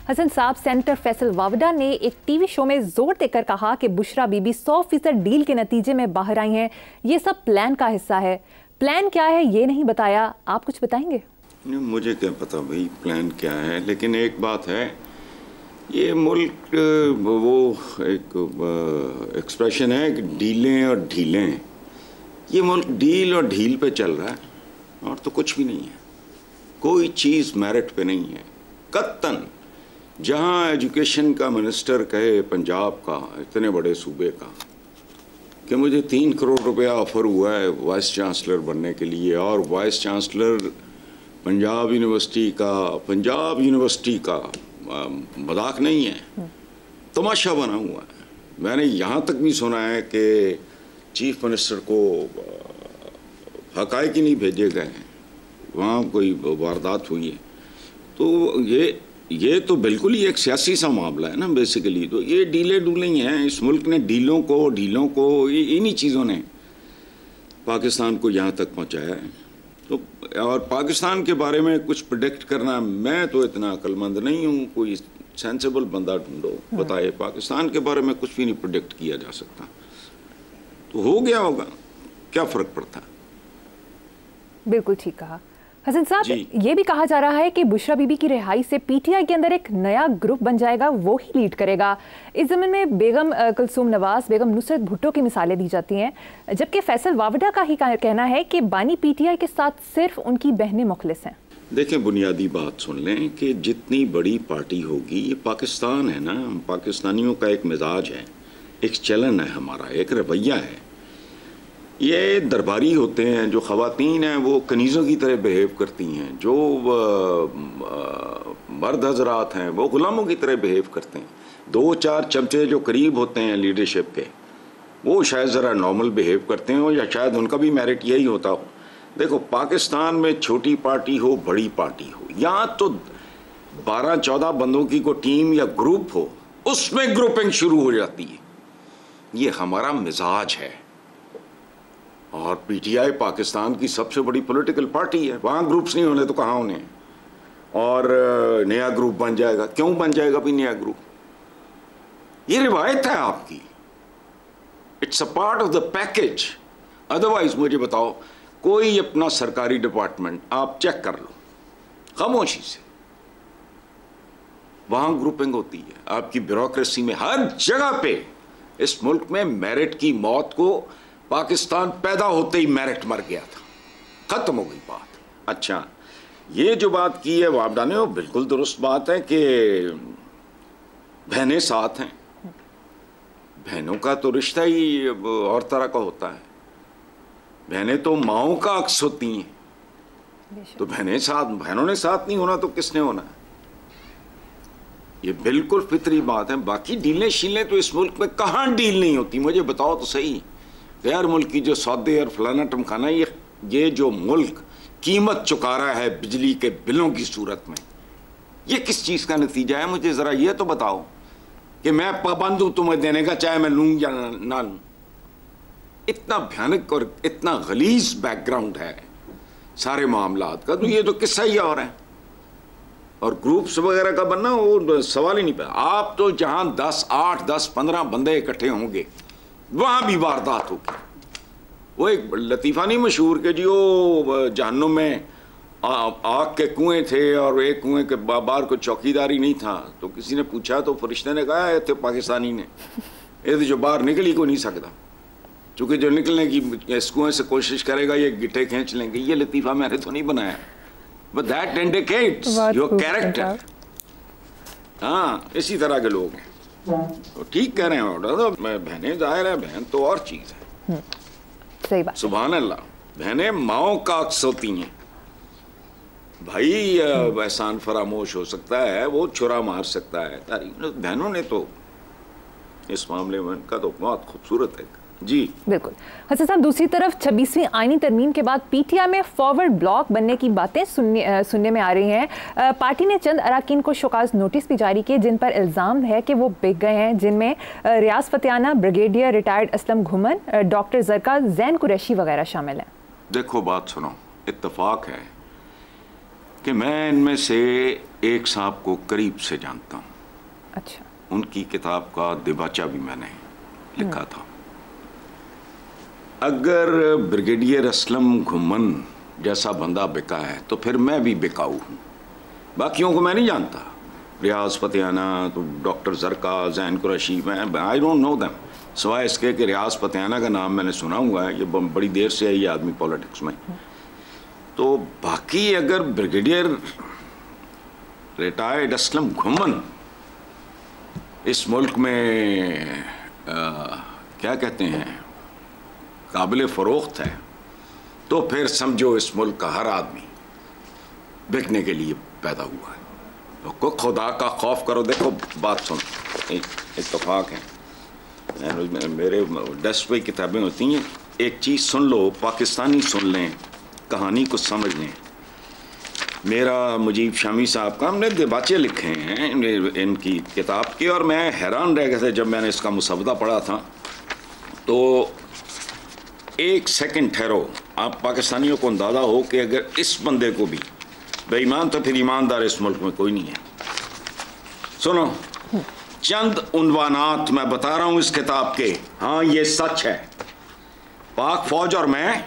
हसन साहब, सेनेटर फैसल वावडा ने एक टीवी शो में जोर देकर कहा कि बुशरा बीबी 100% डील के नतीजे में बाहर आई हैं। ये सब प्लान का हिस्सा है। प्लान क्या है ये नहीं बताया, आप कुछ बताएंगे? मुझे क्या पता भाई प्लान क्या है, लेकिन एक बात है, ये मुल्क वो एक एक्सप्रेशन है कि डीलें और ढीलें। ये मुल्क डील और ढील पे चल रहा है और तो कुछ भी नहीं है। कोई चीज़ मेरिट पे नहीं है कत्तन। जहाँ एजुकेशन का मिनिस्टर कहे पंजाब का, इतने बड़े सूबे का, कि मुझे 3 करोड़ रुपया ऑफर हुआ है वाइस चांसलर बनने के लिए, और वाइस चांसलर पंजाब यूनिवर्सिटी का मजाक नहीं है, तमाशा बना हुआ है। मैंने यहाँ तक भी सुना है कि चीफ मिनिस्टर को हकायक ही नहीं भेजे गए हैं, वहाँ कोई वारदात हुई है। तो ये तो बिल्कुल ही एक सियासी सा मामला है ना बेसिकली। तो ये डीले डूले ही हैं। इस मुल्क ने डीलों को इन्हीं चीज़ों ने पाकिस्तान को यहाँ तक पहुँचाया है। तो और पाकिस्तान के बारे में कुछ प्रेडिक्ट करना, मैं तो इतना अक्लमंद नहीं हूँ। कोई सेंसिबल बंदा ढूंढो बताए, पाकिस्तान के बारे में कुछ भी नहीं प्रेडिक्ट किया जा सकता। तो हो गया होगा, क्या फ़र्क पड़ता। बिल्कुल ठीक कहा हसन साहब। ये भी कहा जा रहा है कि बुशरा बीबी की रिहाई से पीटीआई के अंदर एक नया ग्रुप बन जाएगा, वो ही लीड करेगा। इस ज़मीन में बेगम कुलसूम नवाज, बेगम नुसरत भुट्टो की मिसालें दी जाती हैं, जबकि फैसल वावडा का ही कहना है कि बानी पीटीआई के साथ सिर्फ उनकी बहनें मुखलिस हैं। देखें, बुनियादी बात सुन लें कि जितनी बड़ी पार्टी होगी, ये पाकिस्तान है ना, हम पाकिस्तानियों का एक मिजाज है, एक चलन है हमारा, एक रवैया है। ये दरबारी होते हैं, जो ख़वातीन हैं वो कनीज़ों की तरह बिहेव करती हैं, जो मर्द हजरात हैं वो ग़ुलामों की तरह बिहेव करते हैं। 2-4 चमचे जो करीब होते हैं लीडरशिप के, वो शायद ज़रा नॉर्मल बिहेव करते हो, या शायद उनका भी मेरिट यही होता हो। देखो, पाकिस्तान में छोटी पार्टी हो बड़ी पार्टी हो, यहाँ तो 12-14 बंदों की कोई टीम या ग्रुप हो, उसमें ग्रुपिंग शुरू हो जाती है। ये हमारा मिजाज है। और पीटीआई पाकिस्तान की सबसे बड़ी पॉलिटिकल पार्टी है, वहाँ ग्रुप्स नहीं होने तो कहाँ होने हैं। और नया ग्रुप बन जाएगा, क्यों बन जाएगा भी नया ग्रुप? ये रिवायत है आपकी, it's a part of the package. Otherwise मुझे बताओ, कोई अपना सरकारी डिपार्टमेंट आप चेक कर लो खामोशी से, वहाँ ग्रुपिंग होती है। आपकी ब्यूरोक्रेसी में हर जगह पे, इस मुल्क में मेरिट की मौत को, पाकिस्तान पैदा होते ही मेरिट मर गया था, खत्म हो गई बात। अच्छा, ये जो बात की है वावडा ने, वो बिल्कुल दुरुस्त बात है कि बहनें साथ हैं। बहनों का तो रिश्ता ही और तरह का होता है। बहनें तो माओं का अक्स होती हैं, तो बहनों ने साथ नहीं होना तो किसने होना है? ये बिल्कुल फितरी बात है। बाकी डीलें शीलें तो इस मुल्क में कहाँ डील नहीं होती, मुझे बताओ तो सही। गैर मुल्क की जो सौदे और फलाना टमखाना, ये जो मुल्क कीमत चुका रहा है बिजली के बिलों की सूरत में, ये किस चीज़ का नतीजा है? मुझे ज़रा ये तो बताओ कि मैं पाबंद हूँ तुम्हें देने का, चाहे मैं लूँ या ना लूँ। इतना भयानक और इतना गलीज बैकग्राउंड है सारे मामलात का, तो ये तो किस्सा ही और है। और ग्रुप्स वगैरह का बनना वो सवाल ही नहीं पैदा। आप तो जहाँ 8, 10, 15 बंदे इकट्ठे होंगे, वहाँ भी वारदात होगी। वो एक लतीफ़ा नहीं मशहूर के जी, वो जहन्नुम में आग के कुएं थे और एक कुएं के बाहर को चौकीदारी नहीं था, तो किसी ने पूछा तो फरिश्ते ने कहा है थे पाकिस्तानी ने, ये तो जो बाहर निकल ही को नहीं सकता, क्योंकि जो निकलने की इस कुएं से कोशिश करेगा ये गिट्टे खींच लेंगे। ये लतीफ़ा मैंने तो नहीं बनाया, but that indicates your character. हाँ, इसी तरह के लोग हैं। तो ठीक कह रहे हैं, तो बहनें जाहिर है, बहन तो और चीज़ है। सही बात। सुभान अल्लाह, बहनें माओं का अक्स होती हैं। भाई एहसान फरामोश हो सकता है, वो छुरा मार सकता है, बहनों ने तो इस मामले में उनका तो बहुत खूबसूरत है। जी बिल्कुल। हसन साहब, दूसरी तरफ 26वीं आईनी तरमीम के बाद पीटीआई में फॉरवर्ड ब्लॉक बनने की बातें सुनने में आ रही हैं। पार्टी ने चंद अरकान को शोकाज नोटिस भी जारी किए, जिन पर इल्ज़ाम है कि वो बिक गए हैं, जिनमें रियाज फतियाना, ब्रिगेडियर रिटायर्ड असलम घुमन, डॉक्टर जरका, जैन कुरैशी वगैरह शामिल हैं। देखो, बात सुनो, इत्तफाक है कि मैं इनमें से एक साहब को करीब से जानता हूँ। अच्छा। उनकी किताब का दिबाचा भी मैंने लिखा था। अगर ब्रिगेडियर असलम घुमन जैसा बंदा बिका है तो फिर मैं भी बिकाऊ हूँ। बाकियों को मैं नहीं जानता, रियाज फतेहाना, तो डॉक्टर जरका, जैन कुरैशी, मैं आई डोंट नो देम, सिवाय इसके कि रियाज फतेहाना का नाम मैंने सुना हुआ है, ये बड़ी देर से है ये आदमी पॉलिटिक्स में। तो बाकी अगर ब्रिगेडियर रिटायर्ड असलम घुमन इस मुल्क में क्या कहते हैं काबिल फ़रोख्त है, तो फिर समझो इस मुल्क का हर आदमी बिकने के लिए पैदा हुआ है। तो खुदा का खौफ करो। देखो बात सुन, इत्तेफाक है, मेरे डेस्क पे किताबें होती हैं, एक चीज़ सुन लो, पाकिस्तानी सुन लें, कहानी को समझ लें। मेरा मुजीब शामी साहब का हमने दिबाचे लिखे हैं इनकी किताब के, और मैं हैरान रह गया था जब मैंने इसका मुसवदा पढ़ा था। तो एक सेकंड ठहरो, आप पाकिस्तानियों को अंदाज़ा हो कि अगर इस बंदे को भी बेईमान, तो फिर ईमानदार इस मुल्क में कोई नहीं है। सुनो, चंद उन्वानात मैं बता रहा हूं इस किताब के, हाँ ये सच है। पाक फौज और मैं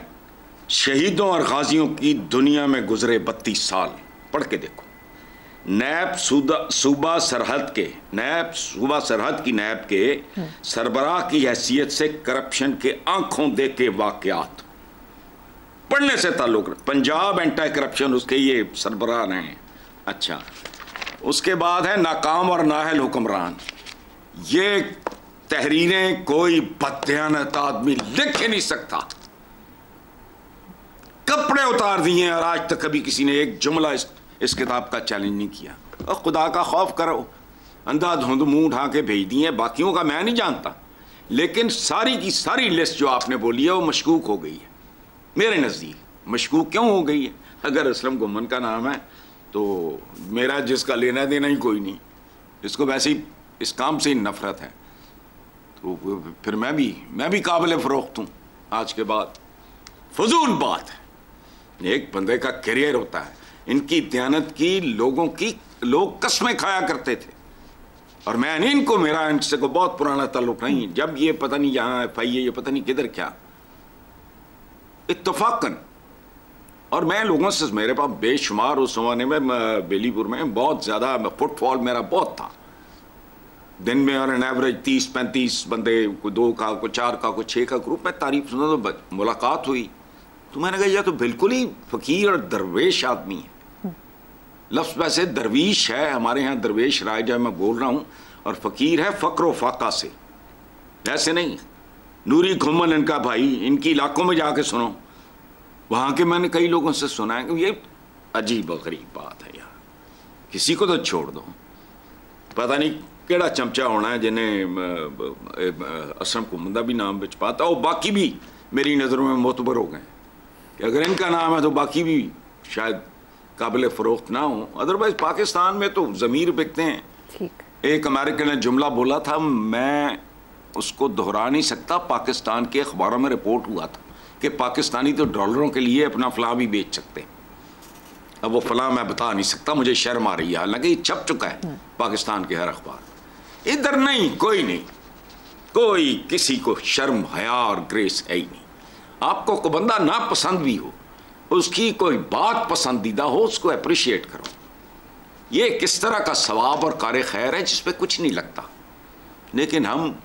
शहीदों और गाजियों की दुनिया में गुजरे 32 साल, पढ़ के देखो। नैब सूबा सरहद की नैब के सरबराह की हैसियत से करप्शन के आंखों देखे वाकयात पढ़ने से ताल्लुक, पंजाब एंटी करप्शन उसके ये सरबराह हैं। अच्छा, उसके बाद है नाकाम और नाहल हुक्मरान। ये तहरीरें कोई बददियानत आदमी लिख ही नहीं सकता, कपड़े उतार दिए और आज तक कभी किसी ने एक जुमला इस किताब का चैलेंज नहीं किया। और खुदा का खौफ करो, अंधाधुंध मुंह उठा के भेज दिए। बाकियों का मैं नहीं जानता, लेकिन सारी की सारी लिस्ट जो आपने बोली है वो मशकूक हो गई है। मेरे नज़दीक मशकूक क्यों हो गई है? अगर असलम घुमन का नाम है तो मेरा जिसका लेना देना ही कोई नहीं, इसको वैसे ही इस काम से ही नफरत है, तो फिर मैं भी काबिल फ़रोख्त हूँ आज के बाद। फजूल बात है, एक बंदे का करियर होता है। इनकी दयानत की लोग कस्में खाया करते थे, और मैं नहीं, इनको मेरा इनसे को बहुत पुराना ताल्लुक नहीं। जब ये पता नहीं यहाँ FIA, ये पता नहीं किधर क्या, इत्तफाकन, और मैं लोगों से, मेरे पास बेशुमार उस जमाने में बेलीपुर में बहुत ज़्यादा फुटफॉल मेरा बहुत था दिन में, और एन एवरेज 30-35 बंदे, कोई 2 का, कोई 4 का, कोई 6 का ग्रुप में तारीफ सुना, तो मुलाकात हुई तो मैंने कहा यह तो बिल्कुल ही फ़कीर और दरवेश आदमी है। लफ्ज़ वैसे दरवीश है, हमारे यहाँ दरवेश राय जो मैं बोल रहा हूँ, और फ़कीर है फ़क्र व फाका से, ऐसे नहीं। नूरी घुमन इनका भाई, इनकी इलाकों में जाके सुनो, वहाँ के मैंने कई लोगों से सुना है कि ये अजीब व गरीब बात है यार, किसी को तो छोड़ दो, पता नहीं केड़ा चमचा होना है जिन्हें असम घुमन का भी नाम बिच पाता, और बाकी भी मेरी नज़रों में मोतबर हो गए कि अगर इनका नाम है तो बाकी भी शायद काबिल फ़रोख्त ना हो। अदरवाइज पाकिस्तान में तो ज़मीर बिकते हैं। ठीक। एक अमेरिकन ने जुमला बोला था, मैं उसको दोहरा नहीं सकता, पाकिस्तान के अखबारों में रिपोर्ट हुआ था कि पाकिस्तानी तो डॉलरों के लिए अपना फलां भी बेच सकते हैं। अब वो फलां मैं बता नहीं सकता, मुझे शर्म आ रही है, हालांकि ये छप चुका है पाकिस्तान के हर अखबार। इधर नहीं, कोई किसी को शर्म, हया और ग्रेस है ही नहीं। आपको कोई बंदा ना पसंद भी हो, उसकी कोई बात पसंदीदा हो, उसको अप्रिशिएट करो। ये किस तरह का सवाब और कार खैर है जिस पे कुछ नहीं लगता, लेकिन हम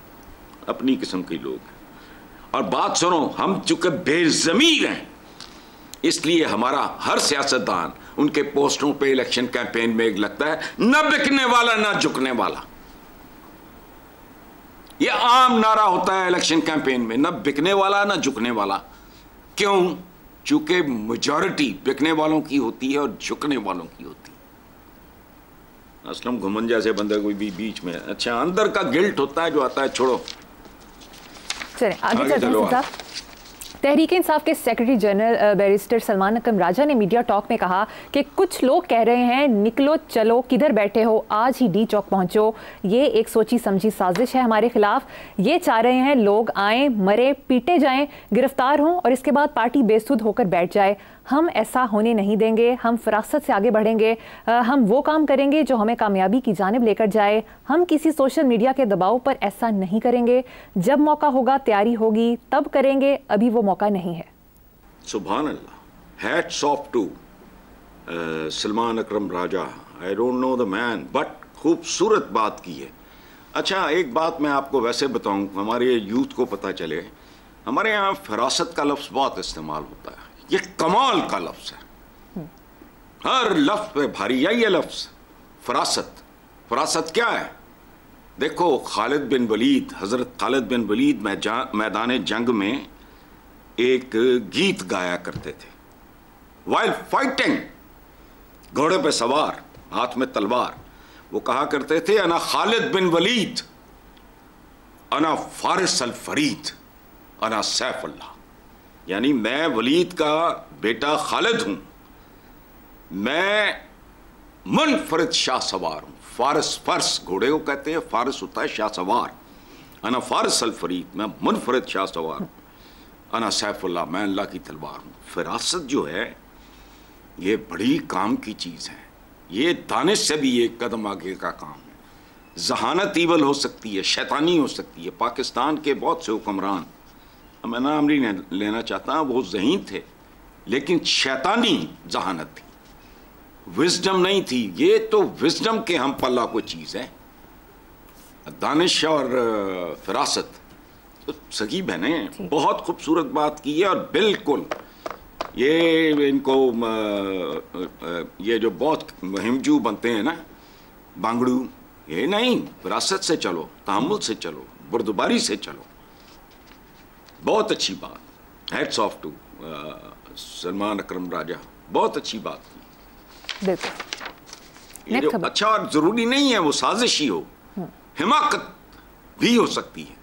अपनी किस्म के लोग हैं। और बात सुनो, हम चूंकि बेज़मीर हैं, इसलिए हमारा हर सियासतदान उनके पोस्टरों पे इलेक्शन कैंपेन में एक लगता है, न बिकने वाला न झुकने वाला। ये आम नारा होता है इलेक्शन कैंपेन में, न बिकने वाला न झुकने वाला। क्यों? चूंकि मेजॉरिटी बिकने वालों की होती है और झुकने वालों की होती है। असलम घुमन जैसे बंदे कोई भी बीच में, अच्छा अंदर का गिल्ट होता है जो आता है, छोड़ो। चलिए आगे चलते हैं साहब। तहरीक इंसाफ के secretary general barrister Salman Akram राजा ने मीडिया टॉक में कहा कि कुछ लोग कह रहे हैं निकलो चलो किधर बैठे हो, आज ही डी चौक पहुंचो। ये एक सोची समझी साजिश है हमारे खिलाफ। ये चाह रहे हैं लोग आएँ, मरे, पीटे जाएं, गिरफ्तार हों और इसके बाद पार्टी बेसुध होकर बैठ जाए। हम ऐसा होने नहीं देंगे, हम फरासत से आगे बढ़ेंगे, हम वो काम करेंगे जो हमें कामयाबी की जानिब लेकर जाए। हम किसी सोशल मीडिया के दबाव पर ऐसा नहीं करेंगे। जब मौका होगा, तैयारी होगी, तब करेंगे, अभी वो मौका नहीं है। सुभान अल्लाह, hats off to Salman Akram Raja. I don't know the man, but खूबसूरत बात की है। अच्छा, एक बात मैं आपको वैसे बताऊं, हमारे यूथ को पता चले, हमारे यहाँ फरासत का लफ्ज़ बहुत इस्तेमाल होता है। ये कमाल का लफ्ज़ है, हर लफ्ज़ पे भारी है ये लफ्ज़ फरासत। फरासत क्या है? देखो, खालिद बिन वलीद, हज़रत खालिद बिन वलीद मैदान जंग में एक गीत गाया करते थे। वाइल फाइटिंग, घोड़े पे सवार, हाथ में तलवार, वो कहा करते थे, अना खालिद बिन वलीद, अना फारिस अल फरीद, अना सैफुल्लाह। यानी मैं वलीद का बेटा खालिद हूं, मैं मुनफरिद शाह सवार हूं। फारिस, फर्स घोड़े को कहते हैं, फारिस होता है शाह सवार। अना फारिस अल फरीद, मैं मुनफरिद शाह सवार हूं। अना सैफुल्लाह, मैं अल्लाह की तलवार हूं। फिरासत जो है ये बड़ी काम की चीज़ है। ये दानिश से भी एक कदम आगे का काम है। जहानत ईवल हो सकती है, शैतानी हो सकती है। पाकिस्तान के बहुत से हुक्मरान, मैं नाम नहीं लेना चाहता, वो ज़हीन थे, लेकिन शैतानी जहानत थी, विजडम नहीं थी। ये तो विजडम के हम पल्ला कोई चीज़ है। दानिश और फिरासत तो सगी बहनें, बहुत खूबसूरत बात की है। और बिल्कुल ये इनको ये जो बहुत हिमजू बनते हैं ना, बांगड़ू, ये नहीं, विरासत से चलो, तहम्मुल से चलो, बुर्दबारी से चलो। बहुत अच्छी बात, hats off to Salman Akram राजा, बहुत अच्छी बात की। बिल्कुल। ये जो अच्छा और ज़रूरी नहीं है वो साजिश ही हो, हिमाकत भी हो सकती है।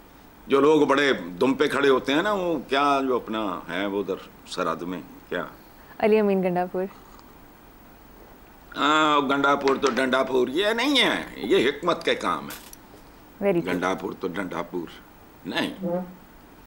जो लोग बड़े दुम पे खड़े होते हैं ना, वो क्या जो अपना है वो उधर सरहद में, क्या अली अमीन गंडापुर, गंडापुर तो डंडापुर, ये नहीं है, ये हिकमत के काम है। वेरी गंडापुर तो डंडापुर नहीं।